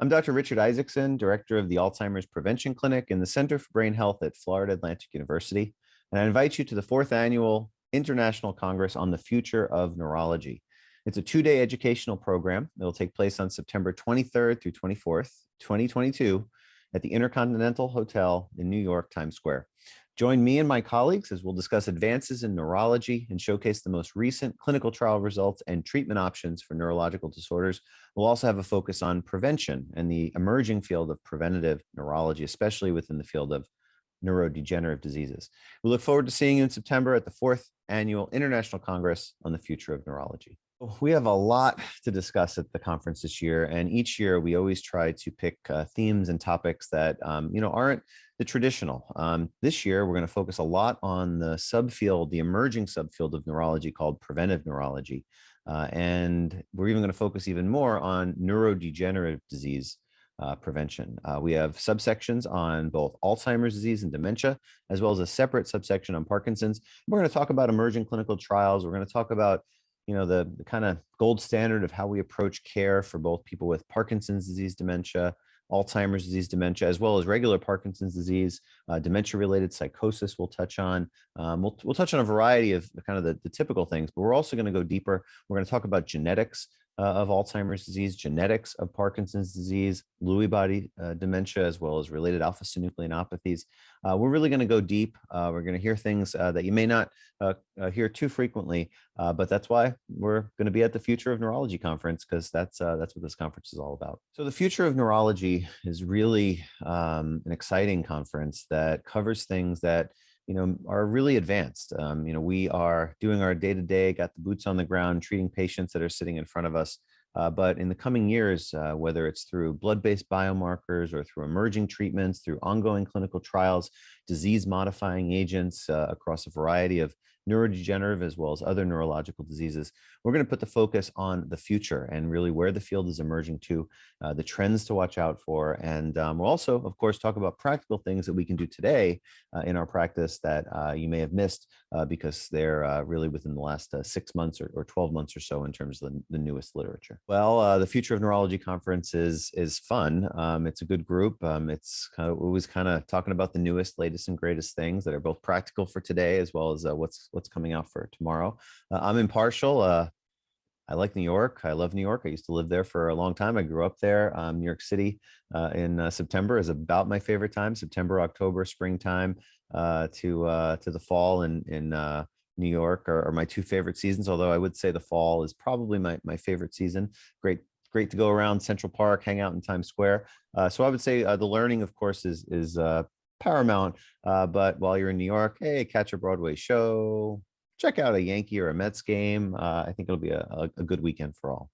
I'm Dr. Richard Isaacson, Director of the Alzheimer's Prevention Clinic in the Center for Brain Health at Florida Atlantic University, and I invite you to the fourth annual International Congress on the Future of Neurology. It's a two-day educational program that will take place on September 23rd through 24th, 2022, at the Intercontinental Hotel in New York, Times Square. Join me and my colleagues as we'll discuss advances in neurology and showcase the most recent clinical trial results and treatment options for neurological disorders. We'll also have a focus on prevention and the emerging field of preventative neurology, especially within the field of neurodegenerative diseases. We look forward to seeing you in September at the fourth annual International Congress on the Future of Neurology. We have a lot to discuss at the conference this year, and each year we always try to pick themes and topics that aren't the traditional. This year we're going to focus a lot on the subfield, the emerging subfield of neurology called preventive neurology, and we're even going to focus even more on neurodegenerative disease prevention. We have subsections on both Alzheimer's disease and dementia, as well as a separate subsection on Parkinson's. We're going to talk about emerging clinical trials. We're going to talk about the kind of gold standard of how we approach care for both people with Parkinson's disease dementia, Alzheimer's disease dementia, as well as regular Parkinson's disease, dementia-related psychosis we'll touch on. We'll touch on a variety of kind of the typical things, but we're also going to go deeper. We're going to talk about genetics of Alzheimer's disease, genetics of Parkinson's disease, Lewy body dementia, as well as related alpha-synucleinopathies. We're really going to go deep. We're going to hear things that you may not hear too frequently, but that's why we're going to be at the Future of Neurology conference, because that's what this conference is all about. So the Future of Neurology is really an exciting conference that covers things that are really advanced. We are doing our day-to-day, got the boots on the ground, treating patients that are sitting in front of us. But in the coming years, whether it's through blood-based biomarkers or through emerging treatments, through ongoing clinical trials, disease-modifying agents across a variety of neurodegenerative as well as other neurological diseases, we're going to put the focus on the future and really where the field is emerging to, the trends to watch out for. And we'll also, of course, talk about practical things that we can do today in our practice that you may have missed because they're really within the last 6 months or 12 months or so in terms of the newest literature. Well, the Future of Neurology conference is fun. It's a good group. It's always kind of talking about the newest, latest, and greatest things that are both practical for today as well as what's coming out for tomorrow. I'm impartial. I like New York. I love New York. I used to live there for a long time. I grew up there. New York City in September is about my favorite time. September, October, springtime to the fall in New York are my two favorite seasons. Although I would say the fall is probably my favorite season. Great to go around Central Park, hang out in Times Square. So I would say the learning, of course, is paramount. But while you're in New York, hey, catch a Broadway show, check out a Yankee or a Mets game. I think it'll be a good weekend for all.